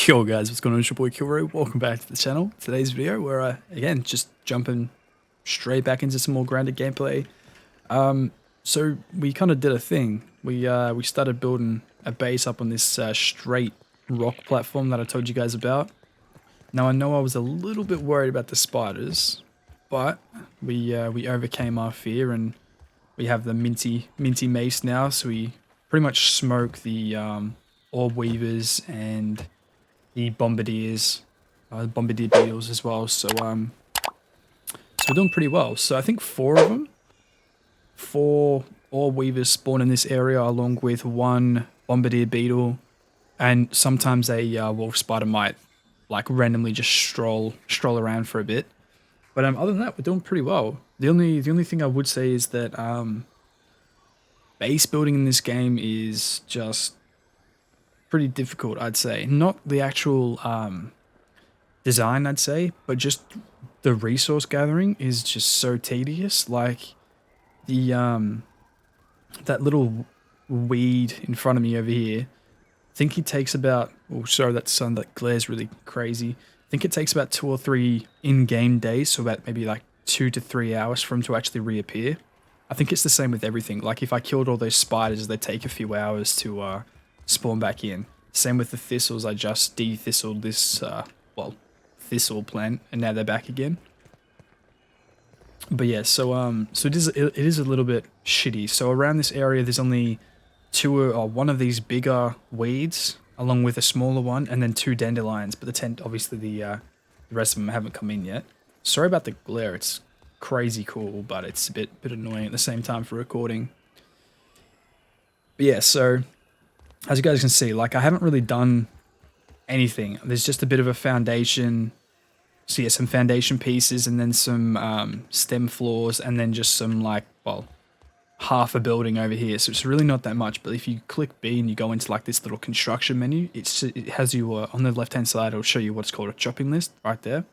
Yo guys, what's going on? It's your boy Kilroy. Welcome back to the channel. Today's video where again, just jumping straight back into some more grounded gameplay. So we kind of did a thing. We started building a base up on this straight rock platform that I told you guys about. Now I know I was a little bit worried about the spiders, but we overcame our fear and we have the Minty Mace now, so we pretty much smoke the orb weavers and the bombardiers, bombardier beetles as well. So we're doing pretty well. So I think four orb weavers spawn in this area, along with one bombardier beetle, and sometimes a wolf spider might like randomly just stroll around for a bit. But other than that, we're doing pretty well. The only thing I would say is that base building in this game is just pretty difficult, I'd say. Not the actual design, I'd say, but just the resource gathering is just so tedious. Like the that little weed in front of me over here, I think it takes about, oh sorry, that sun that glares really crazy. I think it takes about 2 or 3 in-game days, so about maybe like 2 to 3 hours for them to actually reappear. I think it's the same with everything. Like if I killed all those spiders, they take a few hours to spawn back in. Same with the thistles. I just de-thistled this thistle plant, and now they're back again. But yeah, so it is a little bit shitty. So around this area, there's only one of these bigger weeds, along with a smaller one, and then 2 dandelions. But obviously the rest of them haven't come in yet. Sorry about the glare. It's crazy cool, but it's a bit annoying at the same time for recording. But yeah, so as you guys can see, like I haven't really done anything. There's just a bit of a foundation. So yeah, some foundation pieces, and then some stem floors, and then just some like, well, half a building over here. So it's really not that much. But if you click B and you go into like this little construction menu, it has you on the left hand side. It'll show you what's called a chopping list right there.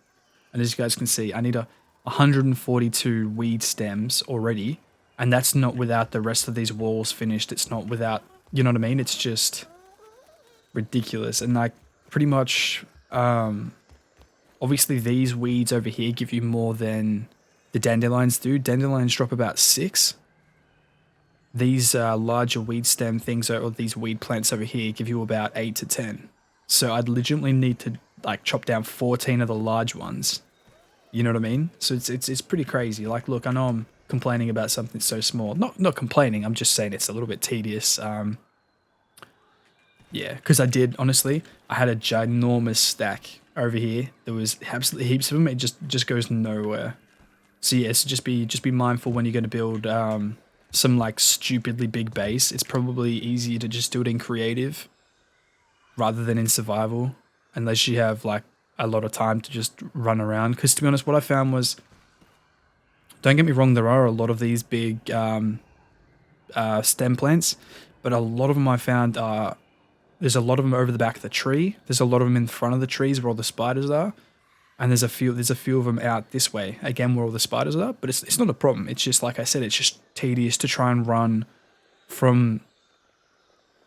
And as you guys can see, I need 142 weed stems already, and that's not without the rest of these walls finished. It's not without, you know what I mean? It's just ridiculous. And like pretty much, obviously these weeds over here give you more than the dandelions do. Dandelions drop about 6. These larger weed stem things, or these weed plants over here, give you about 8 to 10. So I'd legitimately need to like chop down 14 of the large ones. You know what I mean? So it's pretty crazy. Like, look, I know I'm complaining about something so small. Not complaining. I'm just saying it's a little bit tedious. Yeah, because I had a ginormous stack over here. There was absolutely heaps of them. It just goes nowhere. So yeah, so just be mindful when you're going to build some like stupidly big base. It's probably easier to just do it in creative rather than in survival, unless you have like a lot of time to just run around. Because to be honest, what I found was, don't get me wrong, there are a lot of these big stem plants, but a lot of them I found there's a lot of them over the back of the tree. There's a lot of them in front of the trees where all the spiders are, and there's a few of them out this way again where all the spiders are. But it's not a problem. It's just, like I said, it's just tedious to try and run from,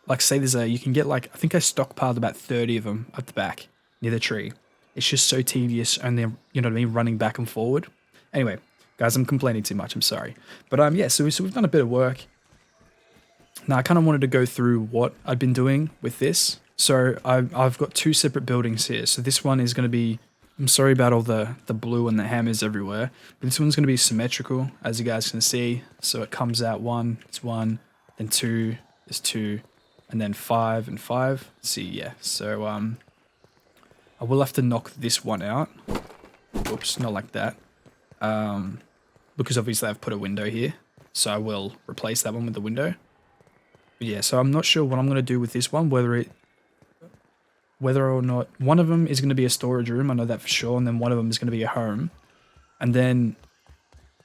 like, say you can get like, I think I stockpiled about 30 of them at the back near the tree. It's just so tedious, and then, you know what I mean, running back and forward. Anyway, guys, I'm complaining too much. I'm sorry. But yeah, so we've done a bit of work. Now I kind of wanted to go through what I've been doing with this. So I've got 2 separate buildings here. So this one is going to be, I'm sorry about all the blue and the hammers everywhere, but this one's going to be symmetrical, as you guys can see. So it comes out 1, it's 1, then 2, there's 2, and then 5 and 5. See, yeah. So I will have to knock this one out. Oops, not like that. Because obviously I've put a window here, so I will replace that one with the window. But yeah, so I'm not sure what I'm going to do with this one, whether or not one of them is going to be a storage room, I know that for sure, and then one of them is going to be a home. And then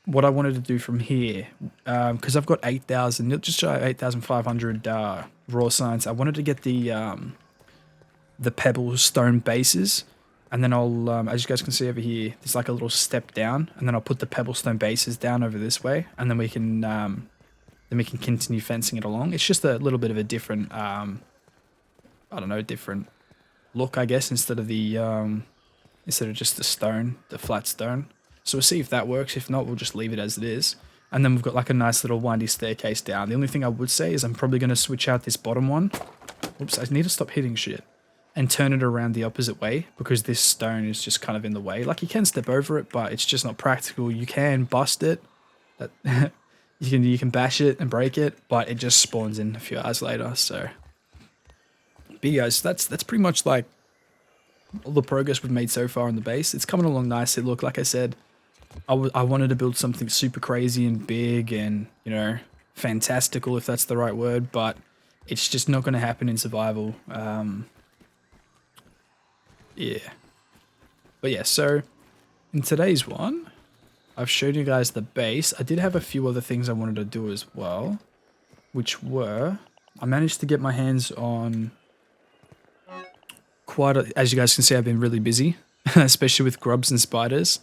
what I wanted to do from here, because I've got 8,000, just shy of 8,500 raw science, I wanted to get the pebble stone bases, and then I'll, as you guys can see over here, there's like a little step down, and then I'll put the pebble stone bases down over this way, and then we can continue fencing it along. It's just a little bit of a different, I don't know, different look, I guess, instead of just the stone, the flat stone. So we'll see if that works. If not, we'll just leave it as it is. And then we've got like a nice little windy staircase down. The only thing I would say is I'm probably going to switch out this bottom one. Oops, I need to stop hitting shit. And turn it around the opposite way because this stone is just kind of in the way. Like you can step over it, but it's just not practical. You can bust it. That you can bash it and break it, but it just spawns in a few hours later. So, but yeah, guys, that's pretty much like all the progress we've made so far on the base. It's coming along nicely. Look, like I said, I wanted to build something super crazy and big and, you know, fantastical, if that's the right word, but it's just not going to happen in survival. Yeah. But yeah, so in today's one, I've showed you guys the base. I did have a few other things I wanted to do as well, which were, I managed to get my hands on as you guys can see, I've been really busy, especially with grubs and spiders.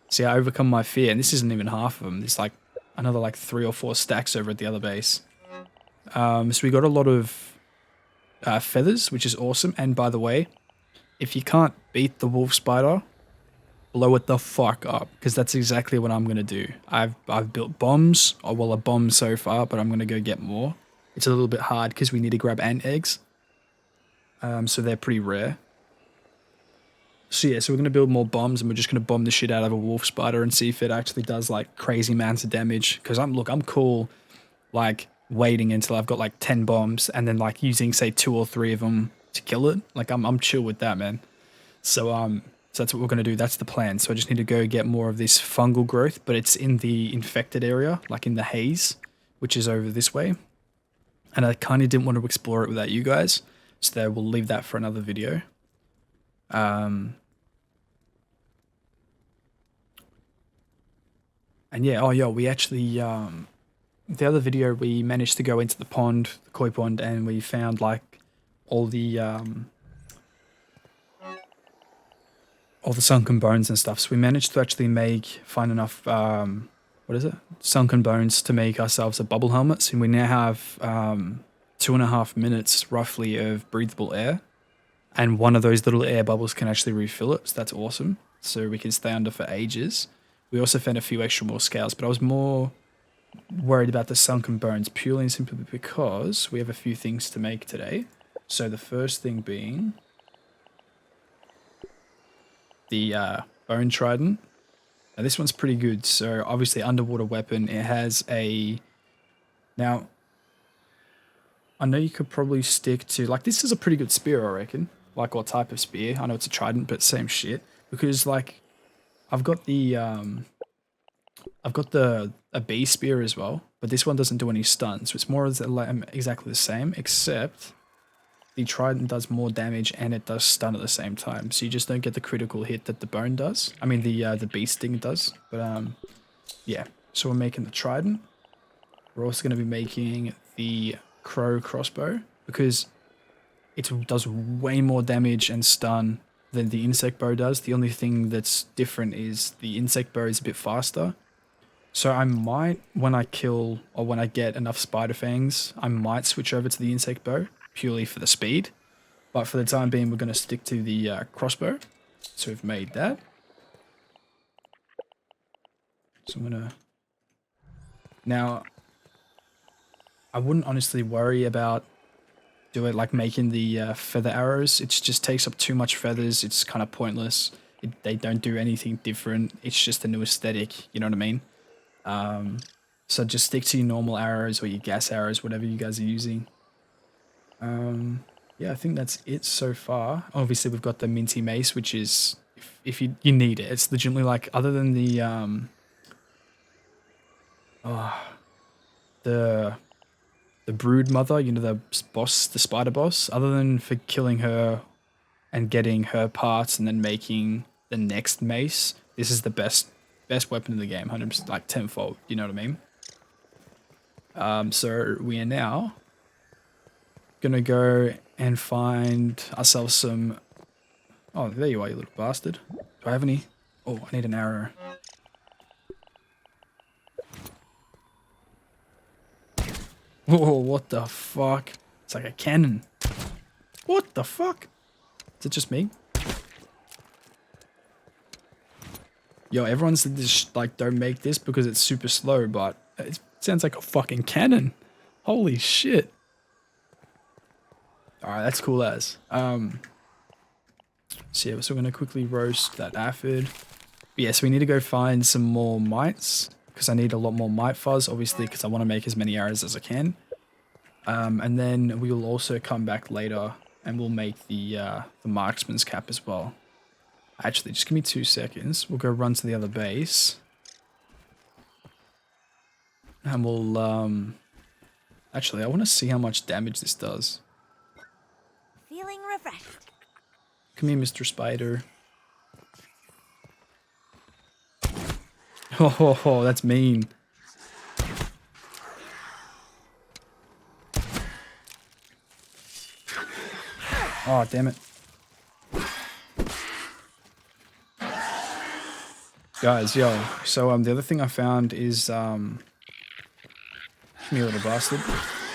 See, I overcome my fear, and this isn't even half of them. There's like another like 3 or 4 stacks over at the other base. So we got a lot of feathers, which is awesome. And by the way, if you can't beat the wolf spider, blow it the fuck up, because that's exactly what I'm gonna do. I've built bombs, or well, a bomb so far, but I'm gonna go get more. It's a little bit hard because we need to grab ant eggs. So they're pretty rare. So yeah, so we're going to build more bombs and we're just going to bomb the shit out of a wolf spider and see if it actually does like crazy amounts of damage. Because I'm cool like waiting until I've got like 10 bombs and then like using say 2 or 3 of them to kill it. Like I'm chill with that, man. So so that's what we're going to do. That's the plan. So I just need to go get more of this fungal growth, but it's in the infected area, like in the haze, which is over this way. And I kind of didn't want to explore it without you guys. So we'll leave that for another video. And yeah, oh yeah, we actually, the other video we managed to go into the pond, the koi pond, and we found like all the sunken bones and stuff. So we managed to actually find enough, sunken bones to make ourselves a bubble helmet. So we now have 2.5 minutes roughly of breathable air. And one of those little air bubbles can actually refill it, so that's awesome. So we can stay under for ages. We also found a few extra more scales, but I was more worried about the sunken bones purely and simply because we have a few things to make today. So the first thing being the bone trident. Now this one's pretty good. So obviously underwater weapon. It has a... Now, I know you could probably stick to... Like this is a pretty good spear, I reckon. Like what type of spear? I know it's a trident, but same shit. Because like I've got the a bee spear as well, but this one doesn't do any stun, so it's more exactly the same, except the trident does more damage and it does stun at the same time. So you just don't get the critical hit that the bone does. I mean the bee sting does. But yeah. So we're making the trident. We're also going to be making the crow crossbow because it does way more damage and stun than the insect bow does. The only thing that's different is the insect bow is a bit faster. So I might, when I kill or when I get enough spider fangs, I might switch over to the insect bow purely for the speed. But for the time being, we're going to stick to the crossbow. So we've made that. So I'm going to... Now, I wouldn't honestly worry about like making the feather arrows. It just takes up too much feathers. It's kind of pointless. They don't do anything different. It's just a new aesthetic, you know what I mean? So just stick to your normal arrows or your gas arrows, whatever you guys are using. Yeah, I think that's it so far. Obviously we've got the Minty Mace, which is if you need it. It's legitimately like, other than the brood mother, you know, the boss, the spider boss, other than for killing her and getting her parts and then making the next mace, this is the best weapon in the game, 100%, like tenfold, you know what I mean? So we are now gonna go and find ourselves some... Oh, there you are, you little bastard. Do I have any? Oh, I need an arrow. Whoa, what the fuck? It's like a cannon. What the fuck? Is it just me? Yo, everyone said this, like, don't make this because it's super slow, but it sounds like a fucking cannon. Holy shit. Alright, that's cool as. So yeah, so we're going to quickly roast that aphid. Yeah, so we need to go find some more mites, because I need a lot more mite fuzz, obviously, because I want to make as many arrows as I can. And then we will also come back later, and we'll make the marksman's cap as well. Actually, just give me 2 seconds. We'll go run to the other base. And we'll, actually, I want to see how much damage this does. Feeling refreshed. Come here, Mr. Spider. Oh, that's mean. Oh, damn it. Guys, yo, so the other thing I found is come here, little bastard.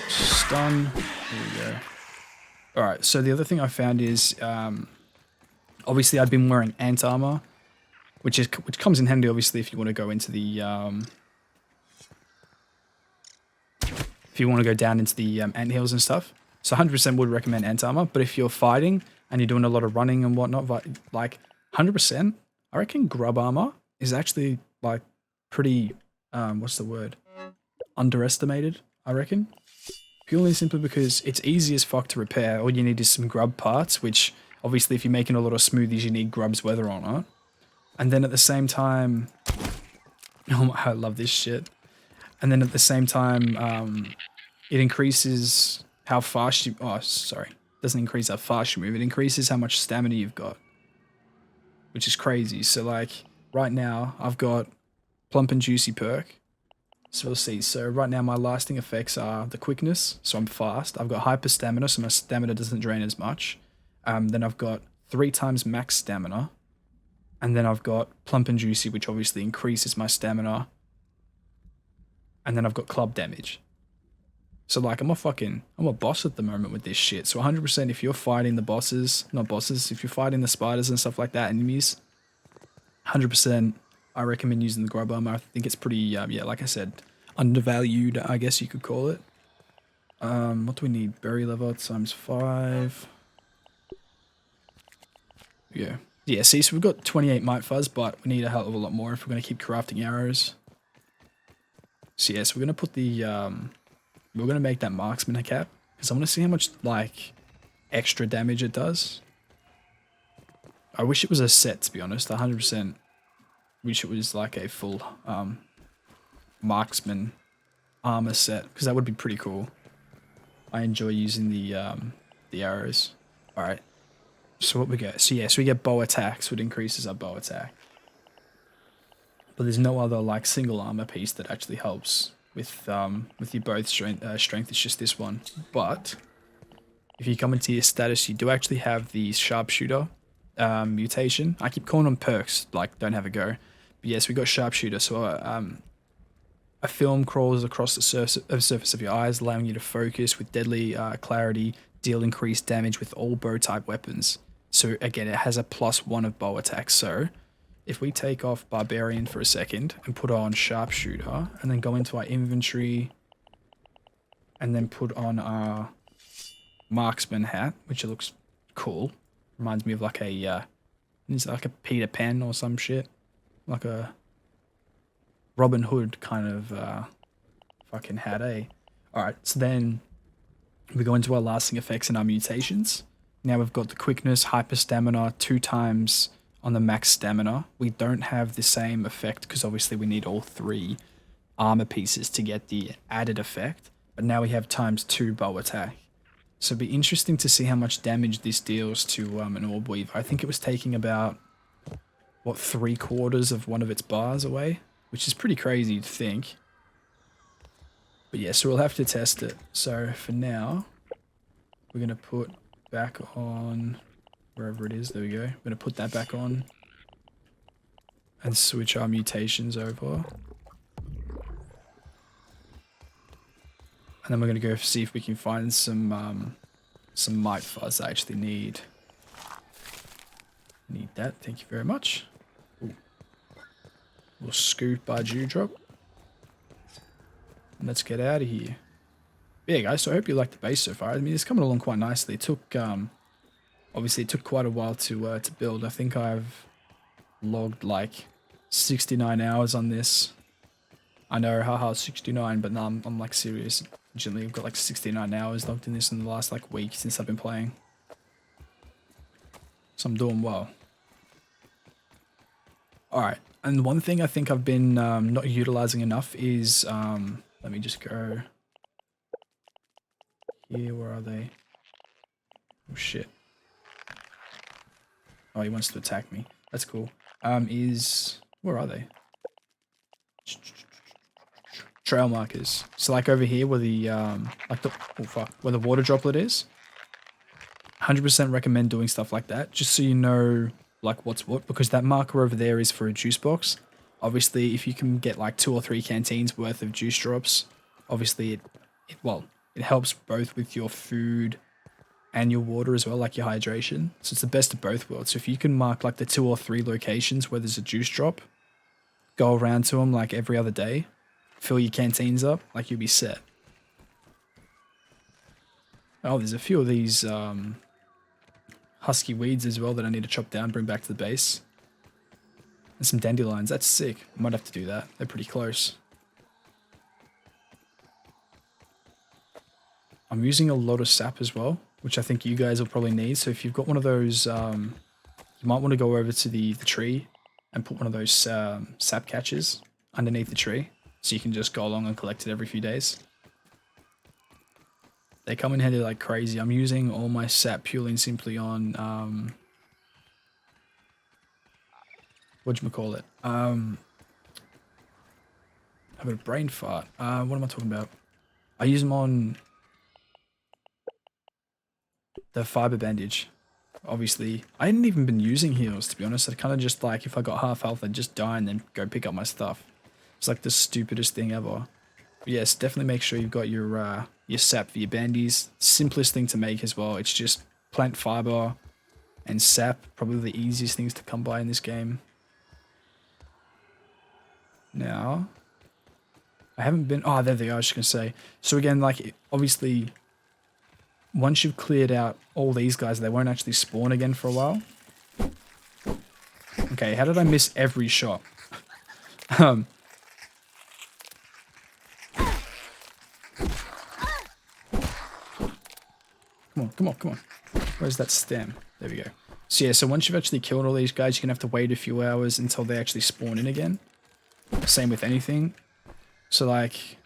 Stun. There we go. Alright, so the other thing I found is obviously I'd been wearing ant armor, which comes in handy obviously if you want to go into the if you want to go down into the ant hills and stuff. So 100% would recommend ant armor, but if you're fighting and you're doing a lot of running and whatnot, like 100%, I reckon grub armor is actually like pretty, what's the word? Underestimated, I reckon. Purely simply because it's easy as fuck to repair. All you need is some grub parts, which obviously if you're making a lot of smoothies, you need grubs whether or not. And then at the same time, oh, I love this shit. And then at the same time, it increases how fast you, oh, sorry. It doesn't increase how fast you move. It increases how much stamina you've got, which is crazy. So like right now I've got plump and juicy perk. So we'll see. So right now my lasting effects are the quickness. So I'm fast. I've got hyper stamina. So my stamina doesn't drain as much. Then I've got 3 times max stamina. And then I've got plump and juicy, which obviously increases my stamina. And then I've got club damage. So like I'm a boss at the moment with this shit. So 100% if you're fighting the bosses, not bosses, if you're fighting the spiders and stuff like that, enemies, 100% I recommend using the grub armor. I think it's pretty, yeah, like I said, undervalued, I guess you could call it. What do we need? Berry level times 5. Yeah. Yeah, see, so we've got 28 mite fuzz, but we need a hell of a lot more if we're going to keep crafting arrows. So yeah, so we're going to put the, we're going to make that marksman a cap, because I want to see how much, like, extra damage it does. I wish it was a set, to be honest. 100% wish it was like a full marksman armor set, because that would be pretty cool. I enjoy using the arrows. All right. So what we get? So yeah, so we get bow attack, so it increases our bow attack. But there's no other like single armor piece that actually helps with your both strength. Strength is just this one. But if you come into your status, you do actually have the Sharpshooter mutation. I keep calling them perks, like don't have a go. But yes, we got Sharpshooter. So a film crawls across the surface of your eyes, allowing you to focus with deadly clarity, deal increased damage with all bow type weapons. So again, it has a +1 of bow attack. So if we take off Barbarian for a second and put on Sharpshooter, and then go into our inventory, and then put on our Marksman hat, which looks cool. Reminds me of like a, it's like a Peter Pan or some shit. Like a Robin Hood kind of fucking hat, eh? Alright, so then we go into our lasting effects and our mutations. Now we've got the quickness, hyper stamina, 2 times on the max stamina. We don't have the same effect because obviously we need all 3 armor pieces to get the added effect. But now we have ×2 bow attack. So it'd be interesting to see how much damage this deals to an orb weaver. I think it was taking about, what, 3/4 of one of its bars away? Which is pretty crazy to think. But yeah, so we'll have to test it. So for now, we're going to put back on wherever it is. There we go. We're going to put that back on and switch our mutations over. And then we're going to go see if we can find some mite fuzz I actually need. Need that. Thank you very much. Ooh. We'll scoot by Dewdrop. And let's get out of here. Yeah, guys, so I hope you like the base so far. I mean, it's coming along quite nicely. It took, obviously, it took quite a while to build. I think I've logged like 69 hours on this. I know, haha, 69, but no, I'm like serious. Generally, I've got like 69 hours logged in this in the last like week since I've been playing. So I'm doing well. Alright, and one thing I think I've been not utilizing enough is, let me just go here, where are they? Oh shit. Oh, he wants to attack me. That's cool. Where are they? Trail markers. So like over here where the, where the water droplet is. 100% recommend doing stuff like that, just so you know like what's what, because that marker over there is for a juice box. Obviously, if you can get like 2 or 3 canteens worth of juice drops, obviously it helps both with your food and your water as well, like your hydration. So it's the best of both worlds. So if you can mark like the 2 or 3 locations where there's a juice drop, go around to them like every other day, fill your canteens up, like you'll be set. Oh, there's a few of these husky weeds as well that I need to chop down, bring back to the base. And some dandelions, that's sick. I might have to do that. They're pretty close. I'm using a lot of sap as well, which I think you guys will probably need. So if you've got one of those, you might want to go over to the tree and put one of those sap catchers underneath the tree, so you can just go along and collect it every few days. They come in handy like crazy. I'm using all my sap purely and simply on, whatchamacallit? I've got a brain fart. What am I talking about? I use them on the fiber bandage. Obviously, I hadn't even been using heals, to be honest. I kind of just like, if I got half health, I'd just die and then go pick up my stuff. It's like the stupidest thing ever. But yes, definitely make sure you've got your sap for your bandies. Simplest thing to make as well. It's just plant fiber and sap. Probably the easiest things to come by in this game. Now, I haven't been... Oh, there they are, I was just going to say. So again, like, obviously, once you've cleared out all these guys, they won't actually spawn again for a while. Okay, how did I miss every shot? Come on. Where's that stem? There we go. So yeah, so once you've actually killed all these guys, you're going to have to wait a few hours until they actually spawn in again. Same with anything. So like,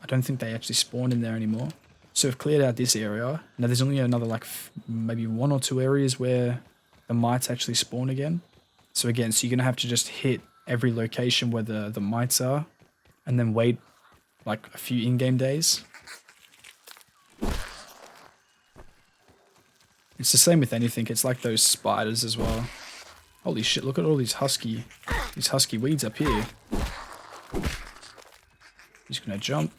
I don't think they actually spawn in there anymore. So we've cleared out this area. Now there's only another like maybe 1 or 2 areas where the mites actually spawn again. So again, so you're going to have to just hit every location where the mites are and then wait like a few in-game days. It's the same with anything. It's like those spiders as well. Holy shit, look at all these husky weeds up here. Just gonna jump.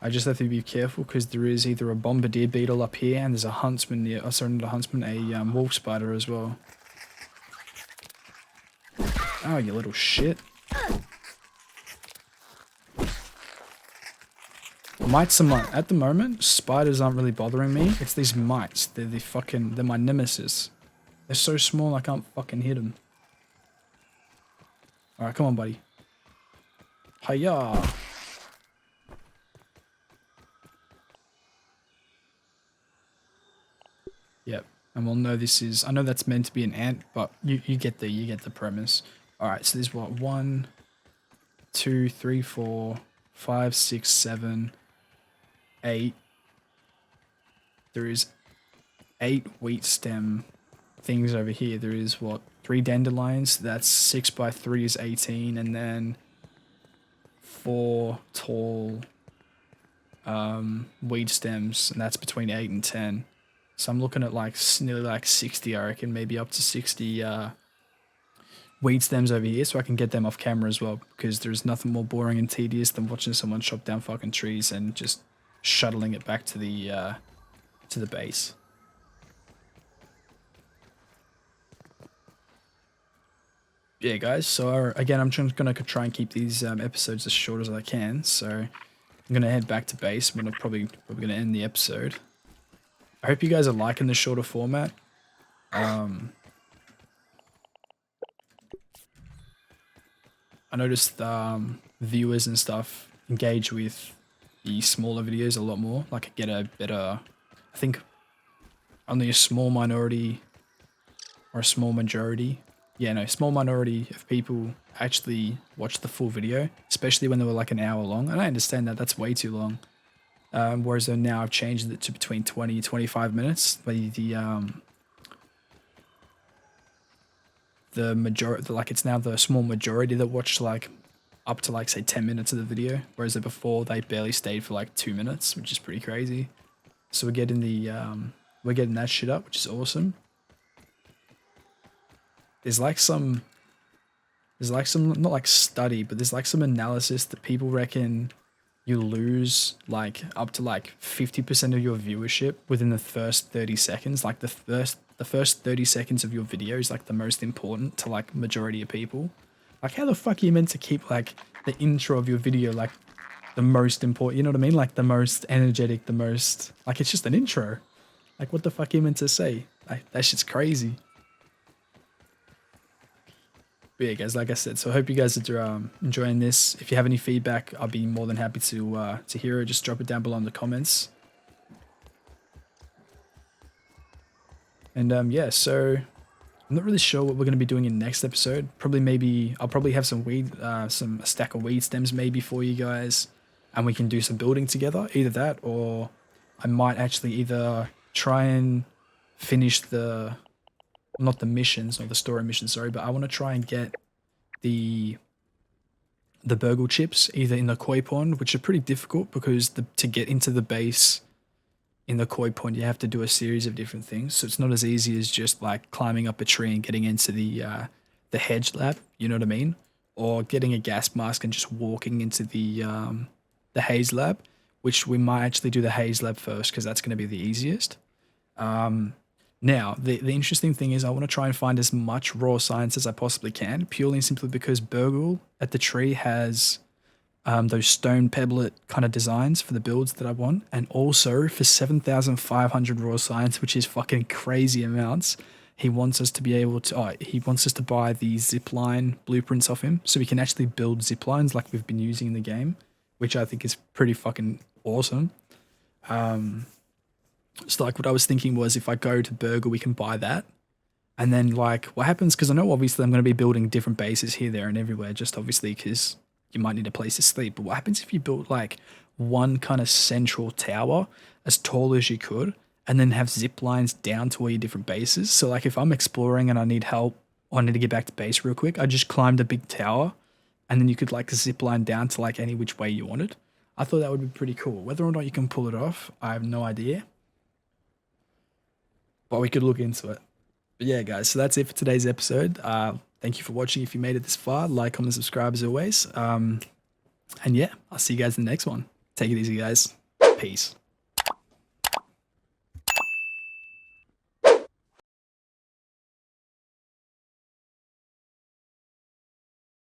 I just have to be careful because there is either a bombardier beetle up here and there's a huntsman near, sorry, not a huntsman, a wolf spider as well. Oh, you little shit. Mites are my, at the moment, spiders aren't really bothering me. It's these mites. They're my nemesis. They're so small I can't fucking hit them. Alright, come on, buddy. Hiya! Yep, and we'll know this is, I know that's meant to be an ant, but you get the premise. Alright, so there's what, 1, 2, 3, 4, 5, 6, 7, 8. There is 8 wheat stem things over here. There is what, 3 dandelions. That's 6 by 3 is 18, and then 4 tall weed stems, and that's between 8 and 10. So I'm looking at like nearly like 60, I reckon, maybe up to 60 weed stems over here, so I can get them off camera as well, because there's nothing more boring and tedious than watching someone chop down fucking trees and just shuttling it back to the base. Yeah, guys. So again, I'm just gonna try and keep these episodes as short as I can. So I'm gonna head back to base. I'm probably gonna end the episode. I hope you guys are liking the shorter format. I noticed viewers and stuff engage with the smaller videos a lot more. Like I get a better, I think only a small minority or a small majority. Yeah, no, small minority of people actually watch the full video, especially when they were like an hour long. And I understand that that's way too long. Whereas now I've changed it to between 20 and 25 minutes. But the majority, like it's now the small majority that watch like up to like say 10 minutes of the video, whereas before they barely stayed for like 2 minutes, which is pretty crazy. So we're getting that shit up, which is awesome. There's like some not like study, but there's like some analysis that people reckon you lose like up to like 50% of your viewership within the first 30 seconds. Like the first 30 seconds of your video is like the most important to like majority of people. Like how the fuck are you meant to keep like the intro of your video like the most important, you know what I mean? Like the most energetic, the most, like it's just an intro. Like what the fuck are you meant to say? Like that shit's crazy. But yeah, guys, like I said, so I hope you guys are enjoying this. If you have any feedback, I'll be more than happy to hear it. Just drop it down below in the comments. And yeah, so I'm not really sure what we're going to be doing in next episode. I'll probably have some a stack of weed stems maybe for you guys, and we can do some building together. Either that, or I might actually either try and finish not the missions, not the story missions, sorry, but I want to try and get the burgle chips either in the koi pond, which are pretty difficult because to get into the base in the koi pond, you have to do a series of different things. So it's not as easy as just like climbing up a tree and getting into the hedge lab, you know what I mean? Or getting a gas mask and just walking into the haze lab, which we might actually do the haze lab first because that's going to be the easiest. Now, the interesting thing is I want to try and find as much raw science as I possibly can, purely and simply because Burgle at the tree has those stone pebblet kind of designs for the builds that I want. And also for 7,500 raw science, which is fucking crazy amounts, he wants us to be able to, he wants us to buy the zipline blueprints off him so we can actually build ziplines like we've been using in the game, which I think is pretty fucking awesome. So like what I was thinking was if I go to Burger, we can buy that. And then like what happens, because I know obviously I'm going to be building different bases here, there and everywhere, just obviously because you might need a place to sleep. But what happens if you build like one kind of central tower as tall as you could and then have zip lines down to all your different bases? So like if I'm exploring and I need help or I need to get back to base real quick, I just climbed a big tower and then you could like zip line down to like any which way you wanted. I thought that would be pretty cool. Whether or not you can pull it off, I have no idea. But we could look into it. But yeah, guys, so that's it for today's episode. Thank you for watching. If you made it this far, like, comment, subscribe as always. And yeah, I'll see you guys in the next one. Take it easy, guys. Peace.